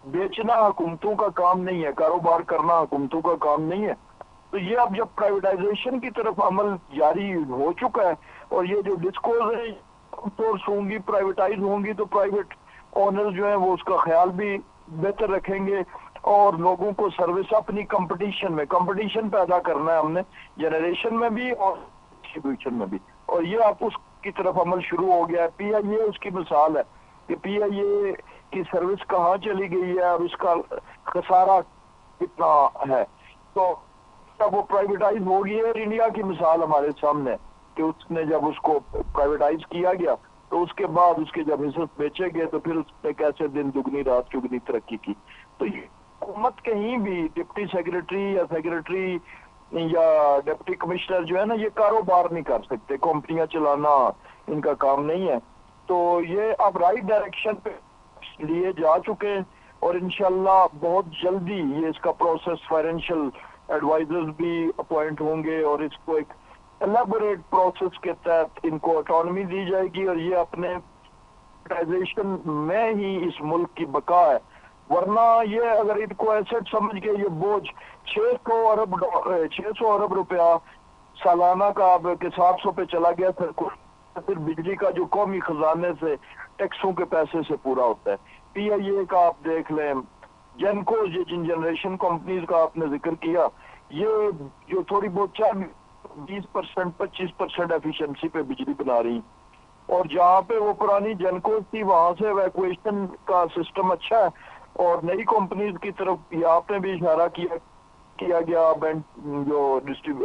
बेचना हुकूमतों का काम नहीं है, कारोबार करना हुकूमतों का काम नहीं है। तो ये अब जब प्राइवेटाइजेशन की तरफ अमल जारी हो चुका है और ये जो डिस्कोज है सोर्स होंगी, प्राइवेटाइज होंगी, तो प्राइवेट ओनर जो है वो उसका ख्याल भी बेहतर रखेंगे और लोगों को सर्विस अपनी कंपटीशन पैदा करना है हमने, जनरेशन में भी और डिस्ट्रीब्यूशन में भी। और ये आप उसकी तरफ अमल शुरू हो गया है। PIA उसकी मिसाल है कि PIA की सर्विस कहाँ चली गई है और उसका खसारा कितना है। तो तब वो प्राइवेटाइज हो गई है। और इंडिया की मिसाल हमारे सामने कि उसने जब उसको प्राइवेटाइज किया गया तो उसके बाद उसके जब हिस्से बेचे गए तो फिर उसने कैसे दिन दुगनी रात चुगनी तरक्की की। तो हुकूमत कहीं भी डिप्टी सेक्रेटरी या सेक्रेटरी या डिप्टी कमिश्नर जो है ना, ये कारोबार नहीं कर सकते, कंपनियां चलाना इनका काम नहीं है। तो ये अब राइट डायरेक्शन पे लिए जा चुके हैं और इंशाल्लाह बहुत जल्दी ये इसका प्रोसेस फाइनेंशियल एडवाइजर्स भी अपॉइंट होंगे और इसको एक एलेबोरेट प्रोसेस के तहत इनको ऑटोनॉमी दी जाएगी और ये अपने प्राइवेटाइजेशन में ही इस मुल्क की बका है। वरना ये अगर इनको एसेट समझ के ये बोझ 600 अरब रुपया सालाना का अब के 700 पे चला गया, फिर बिजली का जो कौमी खजाने से टैक्सों के पैसे से पूरा होता है। PIA का आप देख लें, जेनको, ये जिन जनरेशन कंपनीज का आपने जिक्र किया, ये जो थोड़ी बहुत 20% 25% एफिशिएंसी पे बिजली बना रही, और जहाँ पे वो पुरानी जेनको थी वहां से इवैक्यूएशन का सिस्टम अच्छा है। और नई कंपनीज की तरफ आपने भी इशारा किया गया, जो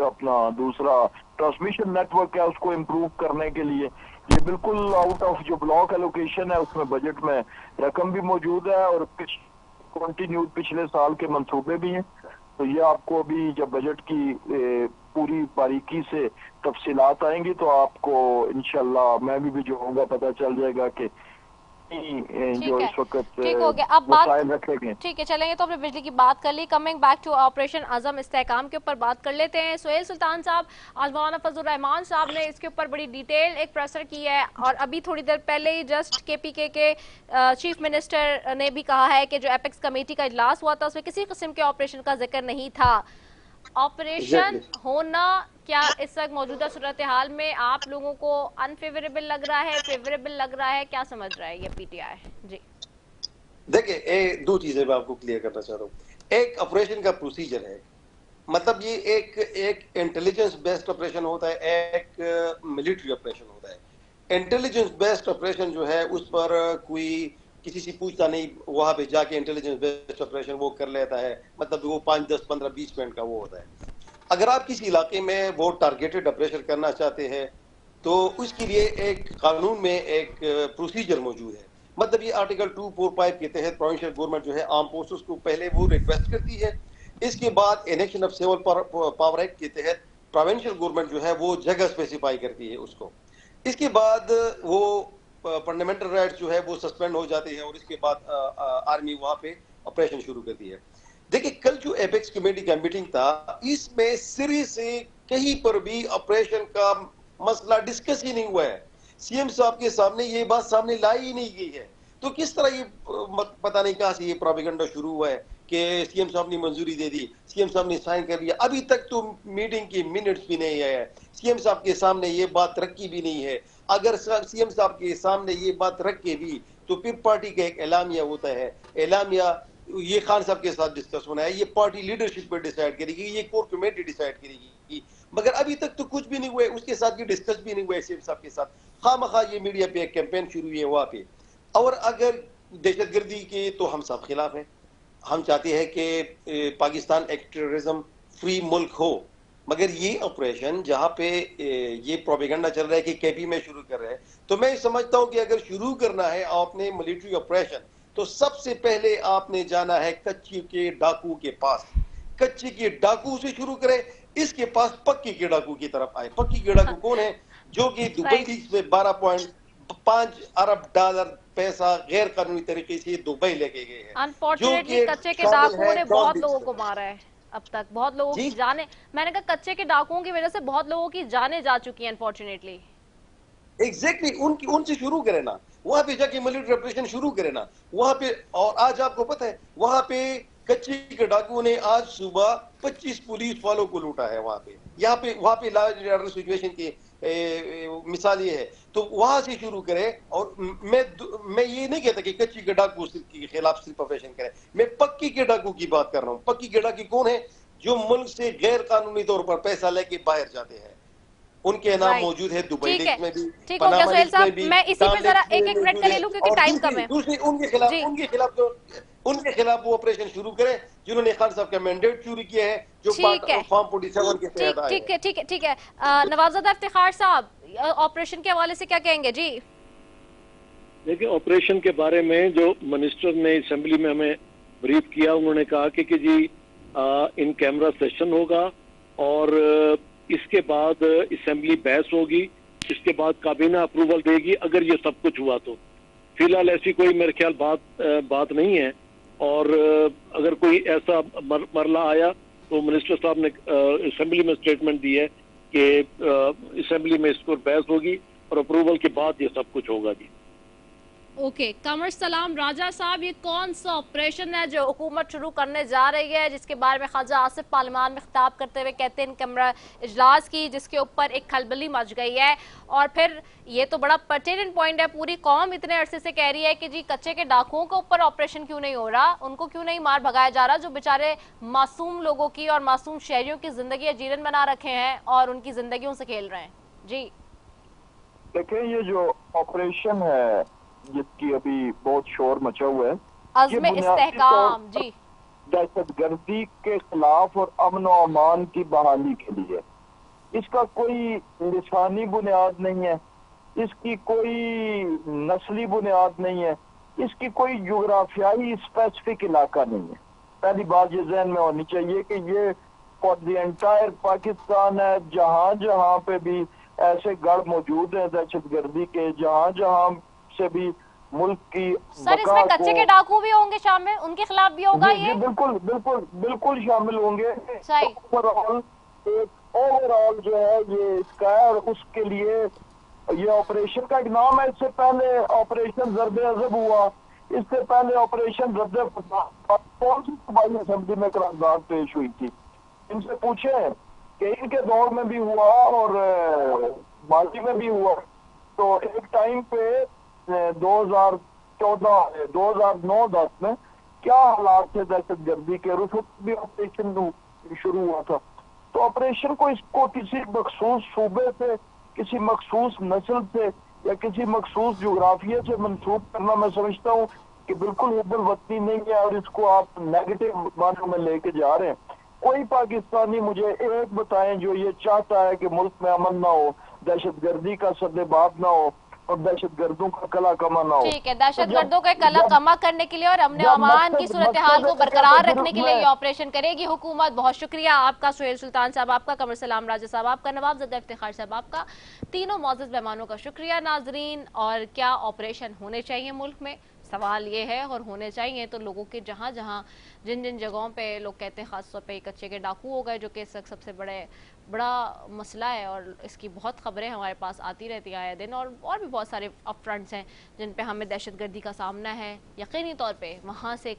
अपना दूसरा ट्रांसमिशन नेटवर्क है उसको इम्प्रूव करने के लिए ये बिल्कुल आउट ऑफ जो ब्लॉक एलोकेशन है उसमें बजट में रकम भी मौजूद है और कंटिन्यू पिछले साल के मंसूबे भी हैं। तो ये आपको अभी जब बजट की पूरी बारीकी से तफसीलात आएंगी तो आपको इंशाल्लाह मैं भी जो होगा पता चल जाएगा कि जो इस वक्त ठीक हो गया। अब बात रखे गए। ठीक है, चलेंगे तो अपने बिजली की बात कर ली। कमिंग बैक टू ऑपरेशन आजम इस्तेहकाम के ऊपर बात कर लेते हैं। सुहेल सुल्तान साहब, आज मौलाना फजलुर रहमान साहब ने इसके ऊपर बड़ी डिटेल एक प्रेसर की है और अभी थोड़ी देर पहले ही जस्ट KPK के चीफ मिनिस्टर ने भी कहा है कि जो एपेक्स कमेटी का इजलास हुआ था उसमें किसी किस्म के ऑपरेशन का जिक्र नहीं था। ऑपरेशन होना क्या इस वक्त मौजूदा सूरत हाल में आप लोगों को अनफेवरेबल लग रहा है, फेवरेबल लग रहा है, क्या समझ रहा है ये PTI? जी देखिए, दो चीजें मैं आपको क्लियर करना चाह रहा हूँ। एक ऑपरेशन का प्रोसीजर है, मतलब ये एक इंटेलिजेंस बेस्ड ऑपरेशन होता है, एक मिलिट्री ऑपरेशन होता है। इंटेलिजेंस बेस्ड ऑपरेशन जो है उस पर कोई किसी से पूछता नहीं, वहां पे जाके इंटेलिजेंस बेस्ड ऑपरेशन वो कर लेता है, मतलब वो 5, 10, 15, 20 मिनट का वो होता है। अगर आप किसी इलाके में वो टारगेटेड ऑपरेशन करना चाहते हैं तो उसके लिए एक कानून में एक प्रोसीजर मौजूद है। मतलब ये आर्टिकल 245 के तहत प्रोविंशियल गवर्नमेंट जो है आर्म फोर्सेस को पहले वो रिक्वेस्ट करती है, इसके बाद inaction of civil power act के तहत प्रोविंशियल गवर्नमेंट जो है वो जगह स्पेसिफाई करती है उसको। इसके बाद वो फंडामेंटल राइट्स जो है वो सस्पेंड हो जाते हैं और इसके बाद आर्मी वहां पे ऑपरेशन शुरू करती है। देखिए, कल जो एपेक्स कमेटी का मीटिंग था, इसमें सिरे से कहीं पर भी ऑपरेशन का मसला डिस्कस ही नहीं हुआ है। CM साहब के सामने ये बात सामने लाई ही नहीं गई है। तो किस तरह ये पता नहीं कहां से ये प्रोपेगेंडा शुरू हुआ है कि CM साहब ने मंजूरी दे दी, CM साहब ने साइन कर लिया। अभी तक तो मीटिंग की मिनट्स भी नहीं आया है, CM साहब के सामने ये बात रखी भी नहीं है। अगर CM साहब के सामने ये बात रख के भी तो फिर पार्टी का एक एलामिया होता है, एलामिया ये खान साहब के साथ डिस्कस होना है, ये पार्टी लीडरशिप पर डिसाइड करेगी, ये कोर कमेटी डिसाइड करेगी। मगर अभी तक तो कुछ भी नहीं हुआ है, उसके साथ ये डिस्कस भी नहीं हुआ है CM साहब के साथ। खामखा ये मीडिया पे एक कैंपेन शुरू हुई है वहां पे। और अगर दहशतगर्दी के तो हम सब खिलाफ हैं, हम चाहते हैं कि पाकिस्तान एक टेररिज्म फ्री मुल्क हो। मगर ये ऑपरेशन जहाँ पे ये प्रोपेगेंडा चल रहा है कि KP में शुरू कर रहे हैं, तो मैं समझता हूँ कि अगर शुरू करना है आपने मिलिट्री ऑपरेशन तो सबसे पहले आपने जाना है कच्ची के डाकू के पास। कच्ची के डाकू से शुरू करें, इसके पास पक्की के डाकू की तरफ आए। पक्की के डाकू कौन है? जो कि दुबई से 12.5 अरब डॉलर पैसा गैर कानूनी तरीके से दुबई लेके गए हैं। अनफॉर्चुनेटली कच्चे के डाकुओं ने बहुत लोगों को मारा है अब तक, बहुत लोगों की जाने, मैंने कहा कच्चे के डाकुओं की वजह से बहुत लोगों की जाने जा चुकी हैं अनफॉर्चुनेटली। एग्जैक्टली, उनसे शुरू करें ना, वहां पे जाके मिलिट्री ऑपरेशन शुरू करें ना वहां पे। और आज आपको पता है वहां पे कच्ची के डाकुओं ने आज सुबह 25 पुलिस वालों को लूटा है वहां पे। वहां पे लॉ एंड ऑर्डर सिचुएशन की मिसाल ये है, तो वहां से शुरू करें। और मैं ये नहीं कहता कि कच्ची के डाकू के खिलाफ सिर्फ ऑपरेशन करें, मैं पक्की के डाकू की बात कर रहा हूँ। पक्की के डाकू कौन है? जो मुल्क से गैर कानूनी तौर पर पैसा लेके बाहर जाते हैं, उनके नाम मौजूद है, दुबई लिस्ट में भी, ठीक हो गया सुहेल साहब, मैं इसी पे जरा एक मिनट का ले लूं क्योंकि टाइम कम है। दूसरी उनके खिलाफ वो ऑपरेशन शुरू करें जिन्होंने खान साहब का मैंडेट चोरी किया है, जो फॉर्म 47 के तहत आया है। ठीक है नवाबजादा इफ्तिखार साहब, ऑपरेशन के हवाले से क्या कहेंगे जी? देखिए, ऑपरेशन के बारे में जो मिनिस्टर ने असेंबली में हमें ब्रीफ किया, उन्होंने कहा कि जी इन कैमरा सेशन होगा और इसके बाद असेंबली बहस होगी, इसके बाद काबीना अप्रूवल देगी अगर ये सब कुछ हुआ तो। फिलहाल ऐसी कोई मेरे ख्याल बात नहीं है, और अगर कोई ऐसा मरला आया तो मिनिस्टर साहब ने असेंबली में स्टेटमेंट दी है कि असेंबली में इसको बहस होगी और अप्रूवल के बाद ये सब कुछ होगा जी। ओके, कमर सलाम राजा साहब, ये कौन सा ऑपरेशन है जो हुकूमत शुरू करने जा रही है, जिसके बारे में ख्वाजा आसिफ पार्लियामान में खिताब करते हुए कहते हैं इन कैमरा इजलास की, जिसके ऊपर एक खलबली मच गई है। और फिर ये तो बड़ा पर्टिनेंट पॉइंट है, पूरी कौम इतने अरसे से कह रही है कि जी कच्चे के डाकुओं के ऊपर ऑपरेशन क्यों नहीं हो रहा, उनको क्यों नहीं मार भगाया जा रहा, जो बेचारे मासूम लोगों की और मासूम शहरियों की जिंदगी जीरन बना रखे हैं और उनकी जिंदगियों से खेल रहे हैं। जी देखिए, ये जो ऑपरेशन है जिसकी अभी बहुत शोर मचा हुआ है, अज़्म इस्तेहकाम जी, दहशतगर्दी के खिलाफ और अमन और अमान की बहाली के लिए, इसका कोई लिसानी बुनियाद नहीं है, इसकी कोई नस्ली बुनियाद नहीं है, इसकी कोई जोग्राफियाई स्पेसिफिक इलाका नहीं है। पहली बात ये जहन में होनी चाहिए कि ये फॉर द एंटायर पाकिस्तान है। जहां जहां पे भी ऐसे गढ़ मौजूद है दहशतगर्दी के, जहां जहां से भी मुल्क की सर, इसमें कच्चे के डाकू भी होंगे शामिल, उनके खिलाफ भी होगा ये? बिल्कुल बिल्कुल बिल्कुल शामिल होंगे। ओवरऑल जो है ये इसका है, और उसके लिए ये ऑपरेशन का एक नाम है। इससे पहले ऑपरेशन ज़र्ब अज़ब हुआ, इससे पहले ऑपरेशन रद्द कौन सी सूबाई असेंबली में करारदाद पेश हुई थी, इनसे पूछे कि इनके दौर में भी हुआ और माजी में भी हुआ। तो एक टाइम पे 2009-10 में क्या हालात थे दहशतगर्दी के, उस वक्त भी ऑपरेशन शुरू हुआ था। तो ऑपरेशन को इसको किसी मखसूस सूबे से, किसी मखसूस नस्ल से या किसी मखसूस जोग्राफिया से मंसूब करना मैं समझता हूँ कि बिल्कुल हुब्बुल वतनी नहीं है, और इसको आप नेगेटिव मानों में लेके जा रहे हैं। कोई पाकिस्तानी मुझे एक बताएं जो ये चाहता है कि मुल्क में अमन ना हो, दहशतगर्दी का सद्देबाब ना हो और दहशतगर्दों का कला कमा ना हो। ठीक है, दहशतगर्दों का कला कमा करने के लिए और अमन अमान की सूरत हाल को बरकरार रखने के लिए ये ऑपरेशन करेगी हुकूमत। बहुत शुक्रिया आपका सुहेल सुल्तान साहब, आपका कमर सलाम राजा साहब, आपका नवाबजादा इफ्तिखार साहब, आपका तीनों मौजूद मेहमानों का शुक्रिया। नाजरीन, और क्या ऑपरेशन होने चाहिए मुल्क में, सवाल ये है, और होने चाहिए तो लोगों के जहाँ जहाँ जिन जिन जगहों पे लोग कहते हैं ख़ास तौर पे कच्चे के डाकू हो गए, जो कि इस वक्त सबसे बड़ा मसला है और इसकी बहुत ख़बरें हमारे पास आती रहती हैं आए दिन, और भी बहुत सारे अपफ्रंट्स हैं जिन पे हमें दहशतगर्दी का सामना है। यकीनी तौर पे वहाँ से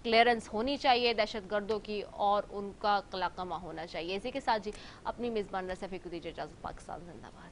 क्लियरेंस होनी चाहिए दहशतगर्दों की और उनका कलाकमा होना चाहिए। इसी के साथ जी अपनी मेज़बान रसफ़ी को दीजिए इजाज़त। पाकिस्तान जिंदाबाद।